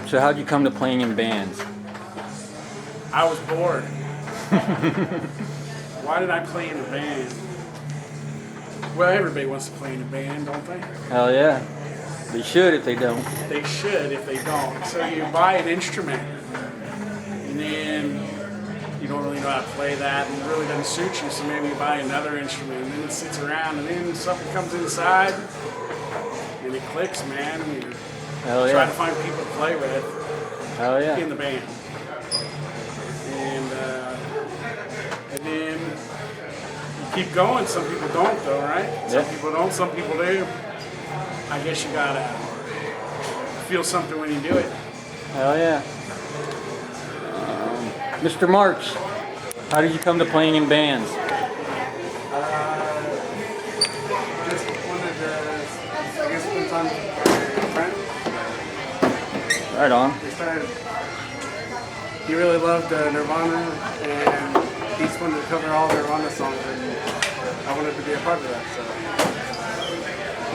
So how'd you come to playing in bands? I was bored. Why did I play in a band? Well, everybody wants to play in a band, don't they? Hell yeah. They should if they don't. They should if they don't. So you buy an instrument, and then you don't really know how to play that, and it really doesn't suit you, so maybe you buy another instrument, and then it sits around, and then something comes inside, and it clicks, man, and you Hell yeah. try to find people to play with Hell yeah. in the band. And then you keep going. Some people don't, though, right? Some people don't, some people do. I guess you gotta feel something when you do it. Hell yeah. Mr. March, how did you come to playing in bands? Just wanted to, I guess, spend time with friends. Right on. We started, he really loved Nirvana, and he just wanted to cover all Nirvana songs, and I wanted to be a part of that, so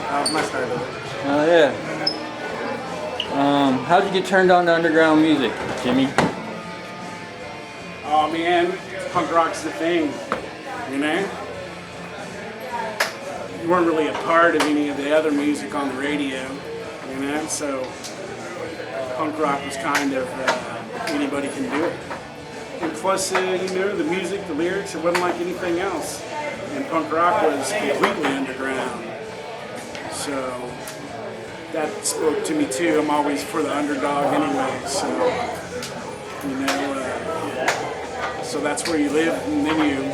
that was my start of it. Oh yeah. How'd you get turned on to underground music, Jimmy? Oh man, punk rock's the thing, you know? You weren't really a part of any of the other music on the radio, you know? So punk rock was kind of anybody can do it. And plus, the music, the lyrics, it wasn't like anything else. And punk rock was completely underground. So that spoke to me too. I'm always for the underdog anyway, so, so that's where you live, and then you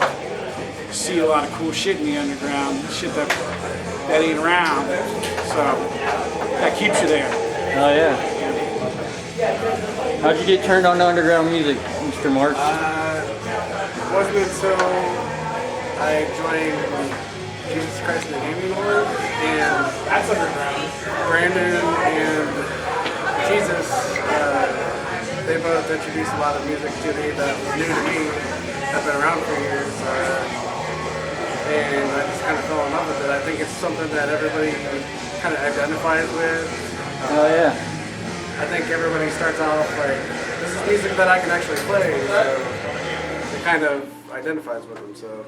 see a lot of cool shit in the underground, shit that ain't around. So that keeps you there. Oh yeah. How'd you get turned on to underground music, Mr. March? Wasn't until I joined Jesus Christ and the Gaming Lord, and That's underground. Brandon and Jesus, they both introduced a lot of music to me that was new to me, have been around for years, and I just kind of fell in love with it. I think it's something that everybody kind of identifies with. Oh yeah. I think everybody starts off like, this is music that I can actually play, so it kind of identifies with them, so.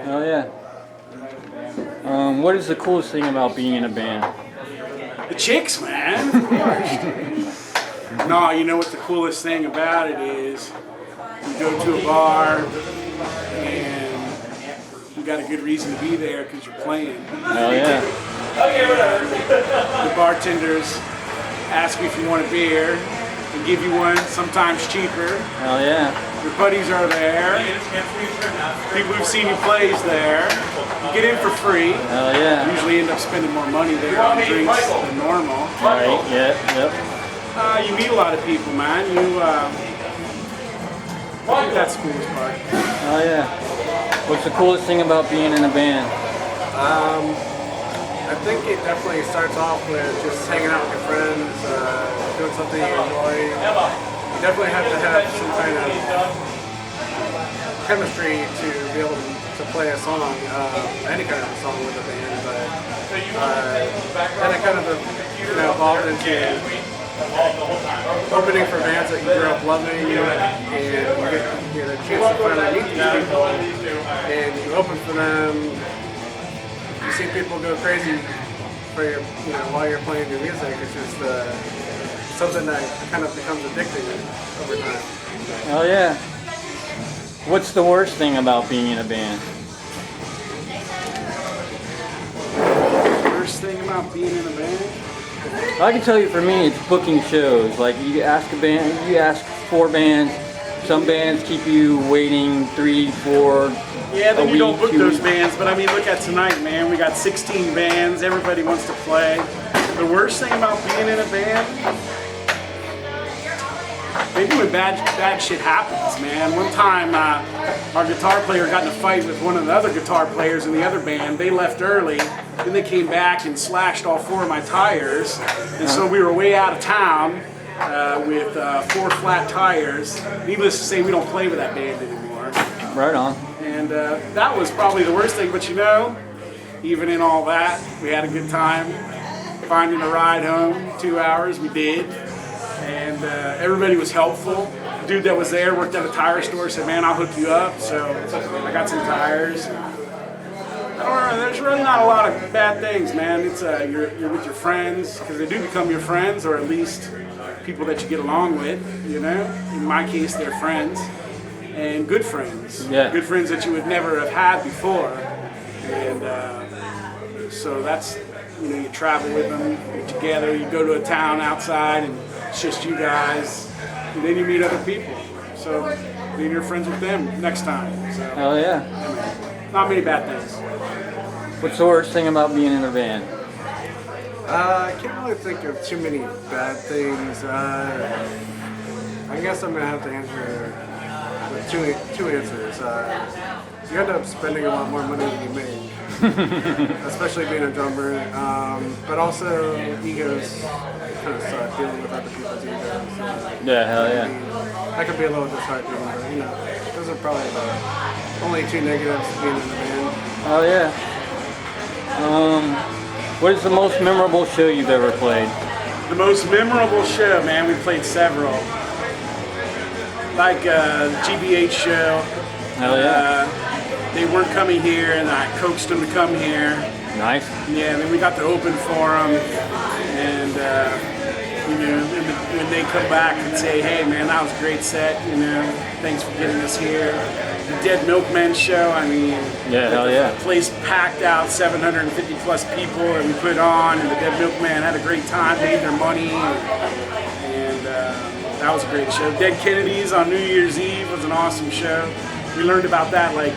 Oh yeah. What is the coolest thing about being in a band? The chicks, man, of course. No, you know what the coolest thing about it is? You go to a bar and you got a good reason to be there because you're playing. Hell yeah. The bartenders ask you if you want a beer and give you one, sometimes cheaper. Hell yeah. Your buddies are there. People who've seen you play is there. You get in for free. Hell yeah. Usually end up spending more money there on drinks than normal. Right, yep. You meet a lot of people, man. I think that's the coolest part. Oh yeah. What's the coolest thing about being in a band? I think it definitely starts off with just hanging out with your friends, doing something you enjoy. You definitely have to have some kind of chemistry to be able to play a song, any kind of song with a band. But then it kind of evolved into opening for bands that you grew up loving, and you get a chance to finally meet these people, and you open for them. You see people go crazy for your, while you're playing your music. It's just something that kind of becomes addicting over time. Oh yeah. What's the worst thing about being in a band? Worst thing about being in a band? I can tell you for me, it's booking shows. Like you ask four bands. Some bands keep you waiting 3, 4. Yeah, then a you don't week, book 2 those weeks. bands. But I mean, look at tonight, man. We got 16 bands. Everybody wants to play. The worst thing about being in a band, maybe when bad shit happens, man. One time, our guitar player got in a fight with one of the other guitar players in the other band. They left early. Then they came back and slashed all 4 of my tires. And so we were way out of town with 4 flat tires. Needless to say, we don't play with that band anymore. Right on. And that was probably the worst thing. But even in all that, we had a good time. Finding a ride home, 2 hours, we did. and everybody was helpful. The dude that was there worked at a tire store, said, "Man, I'll hook you up." So I got some tires. I don't know, there's really not a lot of bad things, man. It's you're with your friends, because they do become your friends, or at least people that you get along with. You know, in my case, they're friends and good friends. Yeah. Good friends that you would never have had before, and so that's, you know, you travel with them, you're together, you go to a town outside, and it's just you guys, and then you meet other people. So then you're friends with them next time. So, Hell yeah. I mean, not many bad things. What's the worst thing about being in a band? I can't really think of too many bad things. I guess I'm gonna have to answer with two answers. You end up spending a lot more money than you make, especially being a drummer. But also egos kind of suck, dealing with other people's egos. Yeah, hell yeah. That could be a little disheartening, but you know, those are probably the only two negatives to being in the band. Oh yeah. What is the most memorable show you've ever played? The most memorable show, man, we played several. Like GBH show. Hell yeah. They weren't coming here, and I coaxed them to come here. Nice. Yeah, and then we got to open for them, and you know, when they come back and say, "Hey, man, that was a great set. You know, thanks for getting us here." The Dead Milkmen show. I mean, Yeah, hell yeah. the place packed out, 750 plus people, and we put on, and the Dead Milkmen had a great time, made their money, and that was a great show. Dead Kennedys on New Year's Eve was an awesome show. We learned about that like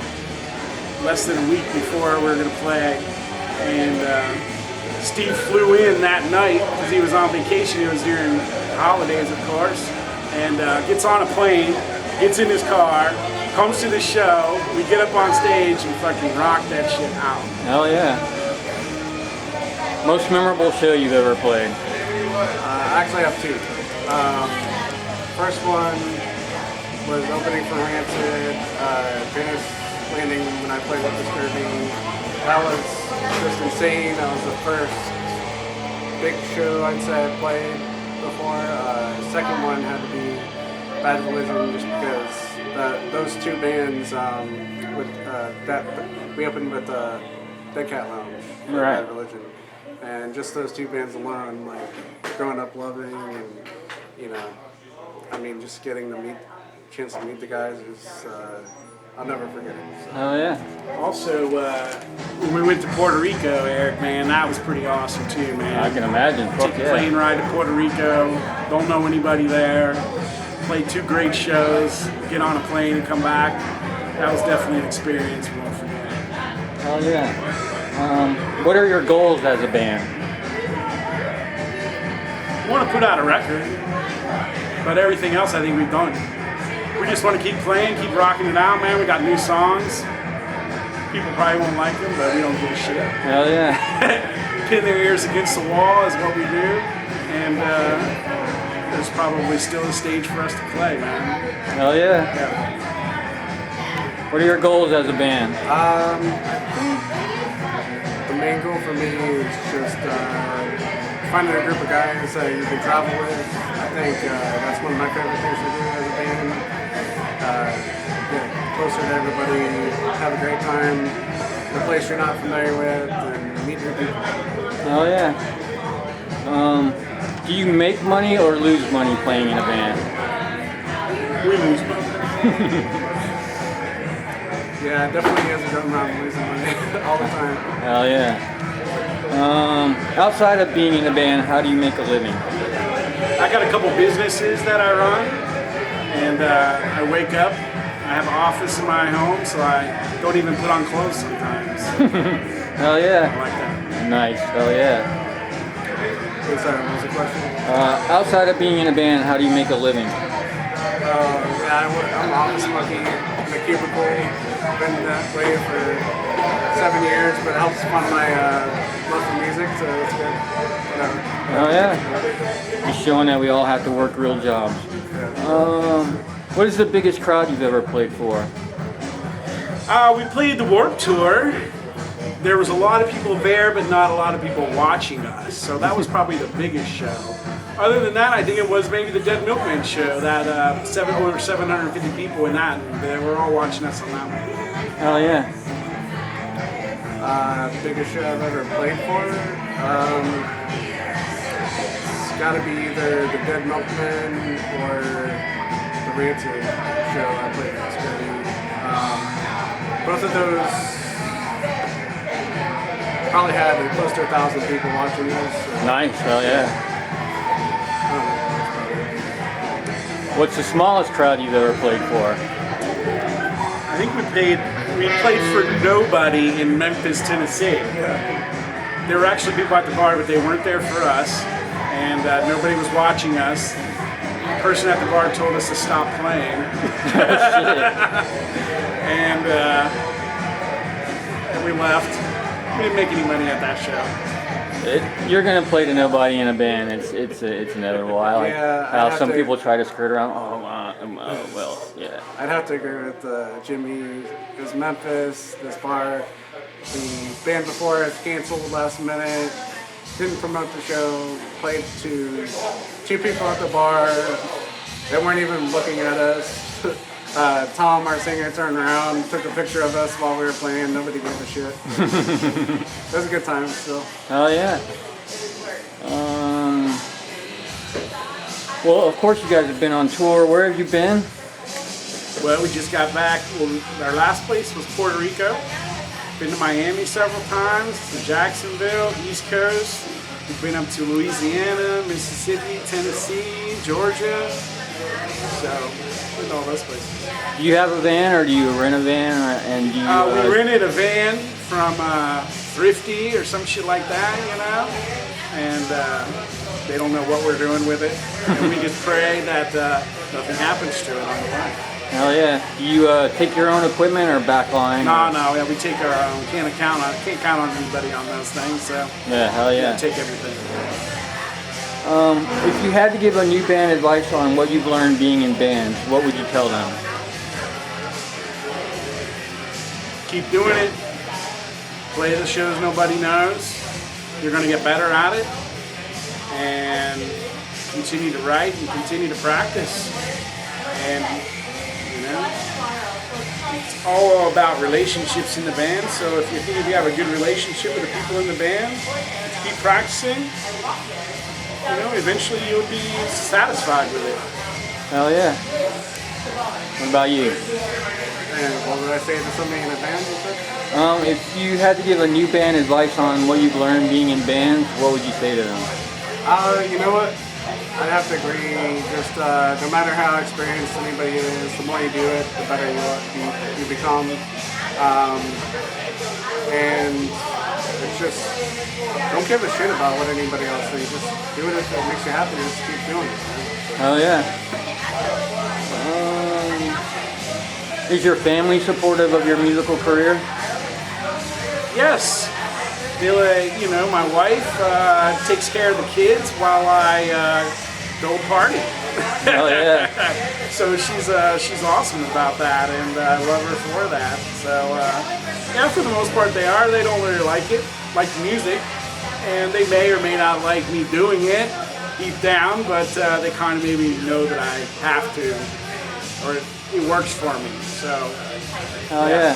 less than a week before we were going to play, and Steve flew in that night because he was on vacation. It was during holidays, of course, and gets on a plane, gets in his car, comes to the show. We get up on stage and fucking rock that shit out. Hell yeah. Most memorable show you've ever played? I actually have two. First one was opening for Rancid, Venice Landing when I played with the Scurvy. That was just insane. That was the first big show I'd say I played before. Second one had to be Bad Religion, just because those two bands we opened with Dead Cat Lounge for Right. Bad Religion, and just those two bands alone, like growing up loving, and you know, I mean, just getting the chance to meet the guys is I'll never forget it. So. Hell yeah. Also, when we went to Puerto Rico, Eric, man, that was pretty awesome too, man. I can imagine. Fuck Took a plane yeah. ride to Puerto Rico, don't know anybody there, played two great shows, get on a plane and come back. That was definitely an experience we won't forget. Hell yeah. What are your goals as a band? We want to put out a record, but everything else I think we've done. We just want to keep playing, keep rocking it out, man. We got new songs. People probably won't like them, but we don't give a shit. Hell yeah. Pin their ears against the wall is what we do, and there's probably still a stage for us to play, man. Hell yeah. Yeah. What are your goals as a band? I think the main goal for me is just finding a group of guys that you can travel with. I think that's one of my favorite things to do as a band. Get closer to everybody, have a great time in a place you're not familiar with, and meet new people. Hell yeah. Do you make money or lose money playing in a band? We lose money. Yeah, definitely as a drummer, I'm losing money all the time. Hell yeah. Outside of being in a band, how do you make a living? I got a couple businesses that I run, and I wake up, I have an office in my home, so I don't even put on clothes sometimes. Hell I yeah. like that. Nice. Hell yeah. Wait, sorry, what was the question? Outside of being in a band, how do you make a living? Yeah, I'm office monkey in a cubicle. Been that way for 7 years, but it helps fund my love for music, so it's good. Whatever. Oh yeah. Just showing that we all have to work real jobs. What is the biggest crowd you've ever played for? We played the Warped Tour. There was a lot of people there, but not a lot of people watching us. So that was probably the biggest show. Other than that, I think it was maybe the Dead Milkman show. That over 750 people in that, and they were all watching us on that one. Hell yeah. Biggest show I've ever played for. It's got to be either the Dead Milkman or the Rancher show I played at Scurvy. Both of those probably had close to 1,000 people watching this. So. Nice. Hell yeah. What's the smallest crowd you've ever played for? I think we played for nobody in Memphis, Tennessee. There were actually people at the bar, but they weren't there for us, and nobody was watching us. The person at the bar told us to stop playing. And we left. We didn't make any money at that show. You're gonna play to nobody in a band. It's inevitable. I like how some people try to skirt around. Well, yeah. I'd have to agree with Jimmy. It was Memphis. This bar, the band before it canceled last minute. Didn't promote the show. Played to 2 people at the bar. They weren't even looking at us. Tom, our singer, turned around, took a picture of us while we were playing. Nobody gave a shit. It was a good time still. Oh yeah. Well, of course you guys have been on tour. Where have you been? Well, we just got back. Well, our last place was Puerto Rico. Been to Miami several times, to Jacksonville, East Coast. We've been up to Louisiana, Mississippi, Tennessee, Georgia. So, been to all those places. Do you have a van, or do you rent a van, and do you? We rented a van from Thrifty or some shit like that, you know, and they don't know what we're doing with it, and we just pray that nothing happens to it on the way. Hell yeah. Do you take your own equipment or backline? No, yeah, we take our own. Can't count on anybody on those things, so Yeah, hell yeah. take everything. If you had to give a new band advice on what you've learned being in bands, what would you tell them? Keep doing it. Play the shows nobody knows. You're going to get better at it. And continue to write and continue to practice. And, you know, it's all about relationships in the band. So if you have a good relationship with the people in the band, keep practicing. You know, eventually you'll be satisfied with it. Hell yeah. What about you? And what would I say to somebody in a band, you said? If you had to give a new band advice on what you've learned being in bands, what would you say to them? You know what? I'd have to agree. Just no matter how experienced anybody is, the more you do it, the better you become. And it's just, don't give a shit about what anybody else thinks. Just do it if it makes you happy. Just keep doing it. Hell yeah. Is your family supportive of your musical career? Yes. You know, my wife takes care of the kids while I go party. Hell yeah. So she's awesome about that, and I love her for that. So yeah, for the most part they are. They don't really like the music, and they may or may not like me doing it deep down, but they kind of maybe know that I have to, or it works for me. So. Oh yeah.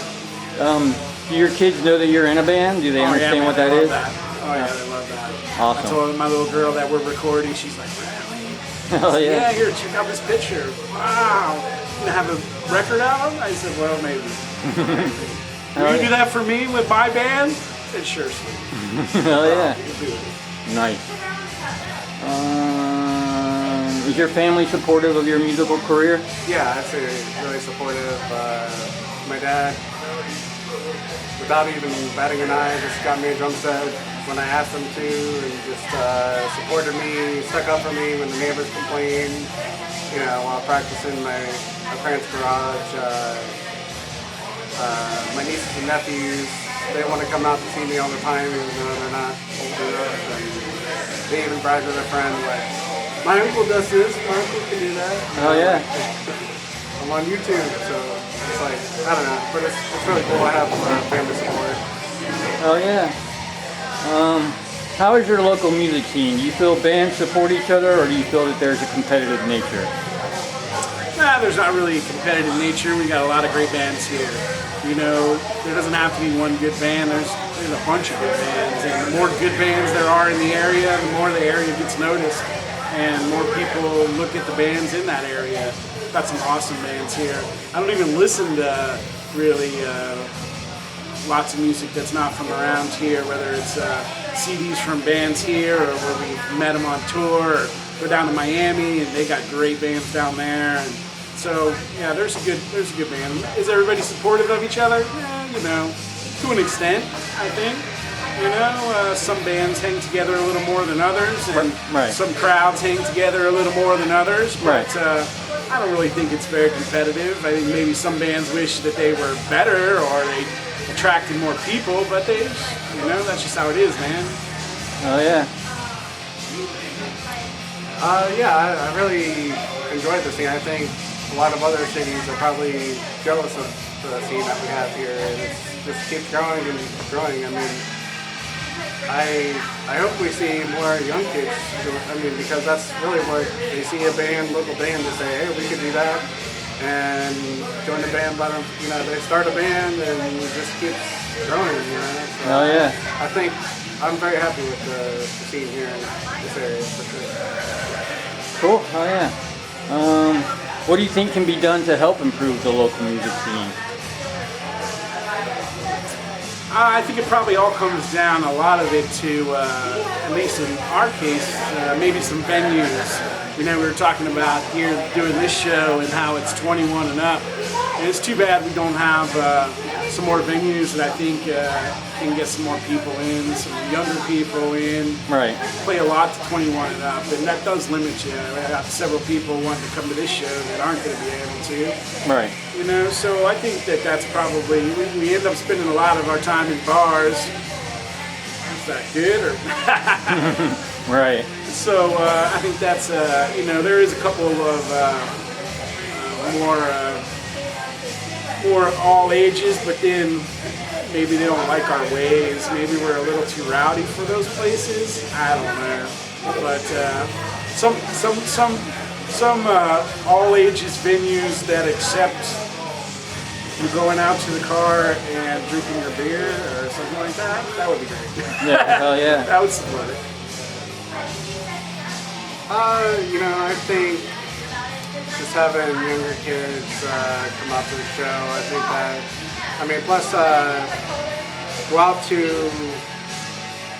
Do your kids know that you're in a band? Do they understand what that is? That. Oh yeah, they love that. Awesome. I told my little girl that we're recording. She's like, really? Hell yeah. Yeah, here, check out this picture. Wow. You gonna have a record out? I said, well, maybe. Will you do that for me with my band? It's sure sweet. Hell yeah. We'll do it. Nice. Is your family supportive of your musical career? Yeah, I'd say really supportive. My dad, without even batting an eye, just got me a drum set when I asked him to, and just supported me, stuck up for me when the neighbors complained, you know, while practicing my parents' garage. My nieces and nephews, they want to come out to see me all the time, even though they're not old enough, and they even brag to their friend, like, my uncle does this, my uncle can do that. Oh yeah. I'm on YouTube, so it's like, I don't know, but it's really cool. I have family support. Oh yeah. How is your local music scene? Do you feel bands support each other, or do you feel that there's a competitive nature? Nah, there's not really a competitive nature. We got a lot of great bands here. You know, there doesn't have to be one good band. There's a bunch of good bands, and the more good bands there are in the area, the more the area gets noticed, and more people look at the bands in that area. Got some awesome bands here. I don't even listen to really lots of music that's not from around here, whether it's CDs from bands here or where we met them on tour, or go down to Miami and they got great bands down there. And so yeah, there's a good band. Is everybody supportive of each other? Yeah, you know, to an extent, I think. You know, some bands hang together a little more than others, and right. Some crowds hang together a little more than others. But right. I don't really think it's very competitive. I think maybe some bands wish that they were better or they attracted more people, but they, you know, that's just how it is, man. Oh yeah. Yeah, I really enjoyed the scene. I think a lot of other cities are probably jealous of the scene that we have here, and it just keeps growing and growing. I mean, I hope we see more young kids. I mean, because that's really what they see a band, local band, to say, hey, we could do that, and join the band. Let them, you know, they start a band and it just keeps growing. You know. So Oh yeah. I think I'm very happy with the scene here in this area for sure. Cool. Oh yeah. What do you think can be done to help improve the local music scene? I think it probably all comes down, a lot of it, to, at least in our case, maybe some venues. You know, we were talking about here doing this show and how it's 21 and up. And it's too bad we don't have some more venues that I think can get some more people in, some younger people in. Right. Play a lot to 21 and up, and that does limit you. I got several people wanting to come to this show that aren't going to be able to. Right. You know, so I think that that's probably, we end up spending a lot of our time in bars. Is that good? Or Right. So I think that's, you know, there is a couple of more all ages, but then maybe they don't like our ways. Maybe we're a little too rowdy for those places. I don't know. But some all ages venues that accept you going out to the car and drinking your beer or something like that, that would be great. Yeah. Hell yeah. That would support it. You know, I think just having younger kids come out to the show, I think that, I mean, plus go out to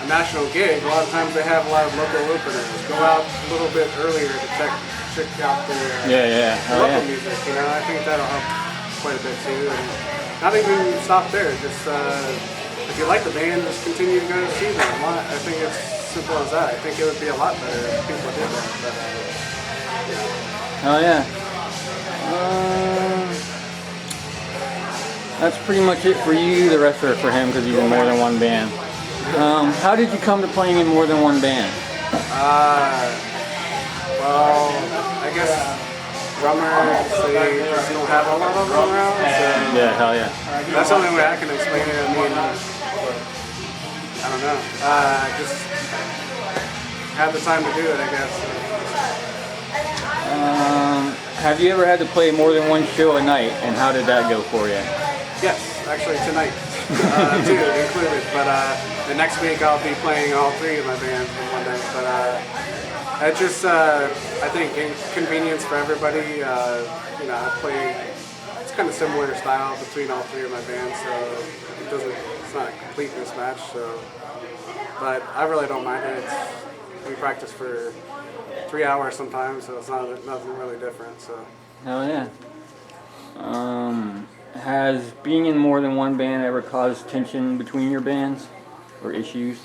a national gig, a lot of times they have a lot of local openers. Go out a little bit earlier to check out their local music, you know, I think that'll help quite a bit too. And not even stop there, just if you like the band, just continue to go to see them. I think it's simple as that. I think it would be a lot better if people did that. But, Oh yeah. That's pretty much it for you. The rest are for him because he's in more than one band. How did you come to playing in more than one band? Well, I guess drummers, they just don't have a lot of them around. So Yeah, hell yeah. that's the only way I can explain it. I mean, I don't know. Just have the time to do it, I guess. Have you ever had to play more than one show a night, and how did that go for you? Yes, actually tonight, too, included. But the next week I'll be playing all three of my bands in one night. But it's just, I think, inconvenience for everybody. You know, I play, it's kind of similar style between all three of my bands, so it's not a complete mismatch. So, but I really don't mind it. We practice for 3 hours sometimes, so it's nothing really different. So. Hell yeah. Has being in more than one band ever caused tension between your bands or issues?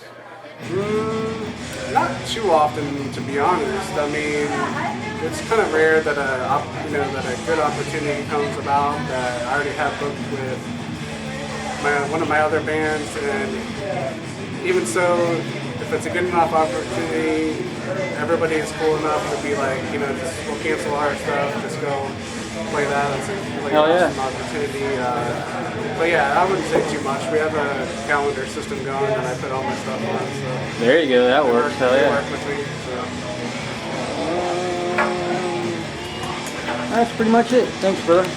Not too often, to be honest. I mean, it's kind of rare that a good opportunity comes about that I already have booked with one of my other bands, and even so, if it's a good enough opportunity, everybody is cool enough to be like, you know, just we'll cancel our stuff, just go play that. It's like Hell an yeah. awesome opportunity. But yeah, I wouldn't say too much. We have a calendar system going, and I put all my stuff on. So There you go. That works. Hell they yeah. work with me. So. That's pretty much it. Thanks, brother.